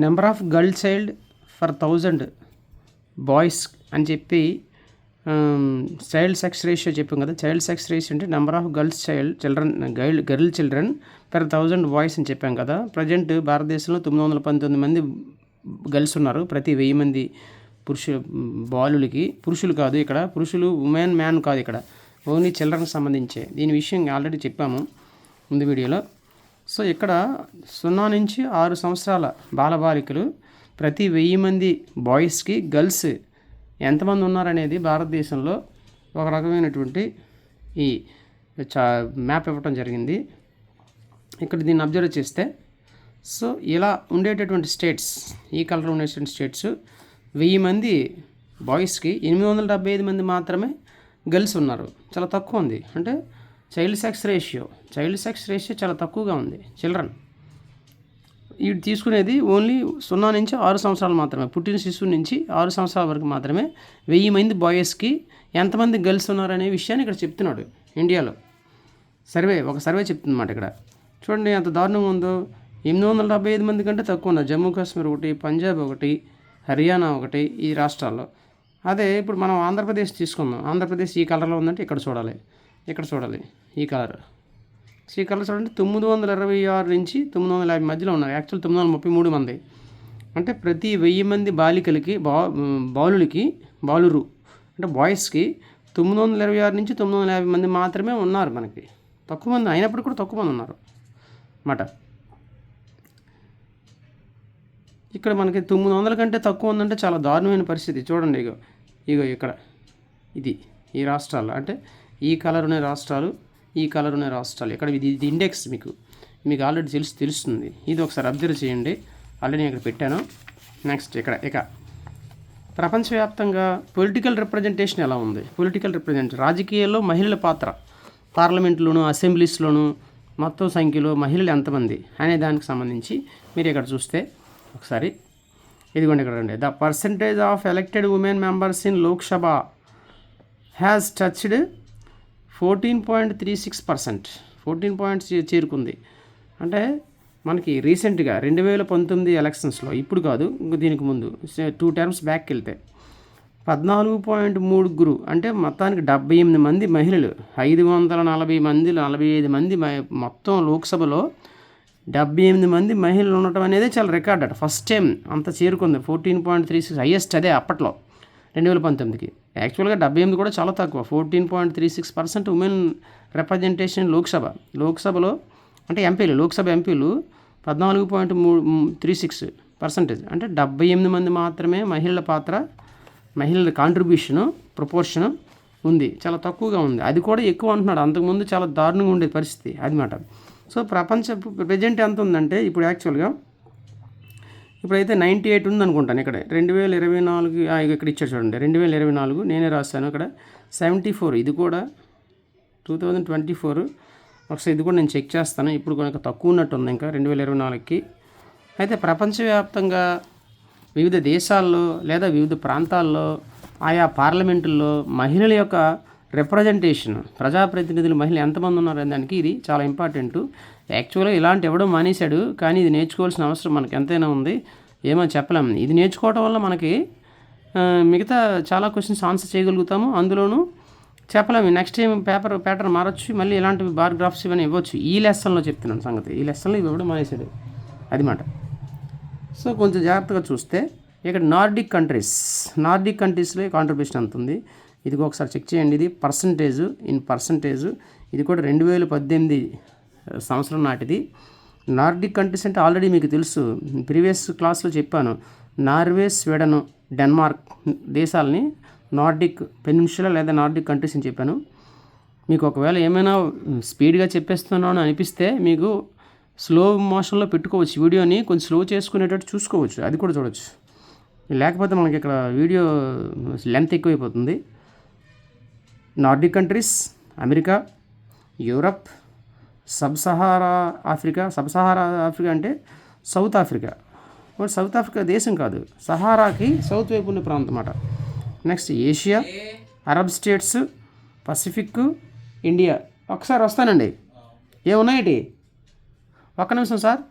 Number of girl child for 1000 boys అని చెప్పి child sex ratio చెప్పాం కదా. చైల్డ్ సెక్స్ రేషియో అంటే number of girl children per 1000 boys అని చెప్పాం కదా. ప్రజెంట్ భారతదేశంలో 919 మంది గర్ల్స్ ఉన్నారు ప్రతి 1000 మంది బాలులకి. పురుషులు కాదు ఇక్కడ, పురుషులు మ్యాన్ కాదు ఇక్కడ, ఓన్లీ చిల్డ్రన్కి సంబంధించే. దీని విషయం ఆల్రెడీ చెప్పాము ముందు వీడియోలో. సో ఇక్కడ 0 నుంచి 6 సంవత్సరాల బాలబాలికలు ప్రతి 1000 మంది బాయ్స్కి గర్ల్స్ ఎంతమంది ఉన్నారనేది భారతదేశంలో ఒక రకమైనటువంటి ఈ మ్యాప్ ఇవ్వటం జరిగింది. ఇక్కడ దీన్ని అబ్జర్వ్ చేస్తే సో ఇలా ఉండేటటువంటి స్టేట్స్, ఈ కలర్ ఉండేటువంటి స్టేట్స్ 1000 మంది బాయ్స్కి 875 మంది మాత్రమే గర్ల్స్ ఉన్నారు. చాలా తక్కువ ఉంది. అంటే చైల్డ్ సెక్స్ రేషియో చాలా తక్కువగా ఉంది. చిల్డ్రన్ ఇది తీసుకునేది ఓన్లీ 0 నుంచి 6 సంవత్సరాలు మాత్రమే. పుట్టిన శిశువు నుంచి 6 సంవత్సరాల వరకు మాత్రమే 1000 మంది బాయ్స్కి ఎంతమంది గర్ల్స్ ఉన్నారనే విషయాన్ని ఇక్కడ చెప్తున్నాడు. ఇండియాలో ఒక సర్వే చెప్తుందన్నమాట. ఇక్కడ చూడండి ఎంత దారుణంగా ఉందో. 875 మంది కంటే తక్కువ ఉన్నారు. జమ్మూ కాశ్మీర్ ఒకటి, పంజాబ్ ఒకటి, హర్యానా ఒకటి, ఈ రాష్ట్రాల్లో. అదే ఇప్పుడు మనం ఆంధ్రప్రదేశ్ తీసుకుందాం. ఆంధ్రప్రదేశ్ ఈ కలర్లో ఉందంటే ఇక్కడ చూడాలి ఈ కలర్. ఈ కలర్ చూడండి 926 నుంచి 950 మధ్యలో ఉన్నారు. యాక్చువల్ 933 మంది. అంటే ప్రతి 1000 మంది బాలికలకి బాలురు అంటే బాయ్స్కి 926 నుంచి 950 మంది మాత్రమే ఉన్నారు. మనకి తక్కువ మంది అయినప్పుడు కూడా తక్కువ మంది ఉన్నారు అన్నమాట. ఇక్కడ మనకి 900 కంటే తక్కువ ఉందంటే చాలా దారుణమైన పరిస్థితి. చూడండి ఇగో ఇక్కడ ఇది ఈ రాష్ట్రాల్లో, అంటే ఈ కలర్ ఉన్న రాష్ట్రాలు, ఈ కలర్ ఉన్న రాష్ట్రాలు. ఇక్కడ ఇది ఇండెక్స్ మీకు ఆల్రెడీ తెలుస్తుంది. ఇది ఒకసారి అబ్జర్వ్ చేయండి. ఆల్రెడీ నేను ఇక్కడ పెట్టాను. నెక్స్ట్ ఇక ప్రపంచవ్యాప్తంగా పొలిటికల్ రిప్రజెంటేషన్ ఎలా ఉంది. రాజకీయాల్లో మహిళల పాత్ర, పార్లమెంట్లోను అసెంబ్లీస్లోను మొత్తం సంఖ్యలో మహిళలు ఎంతమంది అనే దానికి సంబంధించి మీరు ఇక్కడ చూస్తే ఒకసారి ఇదిగోండి ఇక్కడ రండి. The percentage of elected women members in Lok Sabha has touched 14.36%. 14 చేరుకుంది. అంటే మనకి రీసెంట్గా 2019 ఎలక్షన్స్లో, ఇప్పుడు కాదు దీనికి ముందు 2 టర్మ్స్ బ్యాక్కి వెళ్తే 14.3 అంటే మొత్తానికి 78 మంది మహిళలు, 45 మంది మొత్తం లోక్సభలో 78 మంది మహిళలు ఉండటం అనేది చాలా రికార్డ్ అట. ఫస్ట్ టైం అంత చేరుకుంది. 14.36 హైయెస్ట్ అదే అప్పట్లో 2019కి. యాక్చువల్గా 78 కూడా చాలా తక్కువ. 14.36% ఉమెన్ రిప్రజెంటేషన్ లోక్సభలో అంటే లోక్సభ ఎంపీలు 14.36%. అంటే 78 మంది మాత్రమే మహిళల పాత్ర, మహిళల కాంట్రిబ్యూషను ప్రపోర్షను ఉంది. చాలా తక్కువగా ఉంది. అది కూడా ఎక్కువ అంటున్నాడు. అంతకుముందు చాలా దారుణంగా ఉండే పరిస్థితి అదిమాట. సో ప్రజెంట్ ఎంత ఉందంటే ఇప్పుడు యాక్చువల్గా ఇప్పుడైతే 98 ఉందనుకుంటాను. ఇక్కడ 2024 ఇక్కడ ఇచ్చాడు చూడండి. 2024 నేనే రాస్తాను ఇక్కడ 74. ఇది కూడా 2024. ఒకసారి ఇది కూడా నేను చెక్ చేస్తాను. ఇప్పుడు కనుక తక్కువ ఉన్నట్టు ఉంది ఇంకా 2024కి. అయితే ప్రపంచవ్యాప్తంగా వివిధ దేశాల్లో లేదా వివిధ ప్రాంతాల్లో ఆయా పార్లమెంటుల్లో మహిళల యొక్క రిప్రజెంటేషన్, ప్రజాప్రతినిధులు మహిళలు ఎంతమంది ఉన్నారు అనే దానికి ఇది చాలా ఇంపార్టెంట్. యాక్చువల్గా ఇలాంటి ఎవడో మానేశాడు, కానీ ఇది నేర్చుకోవాల్సిన అవసరం మనకు ఎంతైనా ఉంది. ఏమో చెప్పలేము. ఇది నేర్చుకోవడం వల్ల మనకి మిగతా చాలా క్వశ్చన్స్ ఆన్సర్ చేయగలుగుతాము. అందులోనూ చెప్పలేము నెక్స్ట్ టైం ప్యాటర్న్ మారచ్చు, మళ్ళీ ఇలాంటివి బార్ గ్రాఫ్స్ ఇవన్నీ ఇవ్వచ్చు. ఈ లెసన్లో చెప్తున్నాను సంగతి. ఈ లెసన్లో ఇవి ఎవడో మానేశాడు అది మాట. సో కొంచెం జాగ్రత్తగా చూస్తే ఇక్కడ నార్డిక్ కంట్రీస్లో కాంట్రిబ్యూషన్ ఎంత ఉంది ఇది ఒకసారి చెక్ చేయండి. ఇది పర్సంటేజ్ ఇది కూడా 2018 సంవత్సరం నాటిది. నార్డిక్ కంట్రీస్ అంటే ఆల్రెడీ మీకు తెలుసు, ప్రీవియస్ క్లాస్లో చెప్పాను. నార్వే, స్వీడన్, డెన్మార్క్ దేశాలని నార్డిక్ పెనిన్సులా లేదా నార్డిక్ కంట్రీస్ అని చెప్పాను. మీకు ఒకవేళ ఏమైనా స్పీడ్గా చెప్పేస్తున్నాను అనిపిస్తే మీకు స్లో మోషన్లో పెట్టుకోవచ్చు. వీడియోని కొంచెం స్లో చేసుకునేటట్టు చూసుకోవచ్చు, అది కూడా చూడవచ్చు. లేకపోతే మనకి ఇక్కడ వీడియో లెంత్ ఎక్కువైపోతుంది. Nordic countries, America, Europe, sub Sahara Africa అంటే సౌత్ ఆఫ్రికా. సౌత్ ఆఫ్రికా దేశం కాదు, సహారాకి సౌత్ వైపు ఉన్న ప్రాంతం అన్నమాట. Next Asia, Arab states, Pacific, India. ఒకసారి వస్తానండి. ఏమున్నాయి? ఒక్క నిమిషం సార్.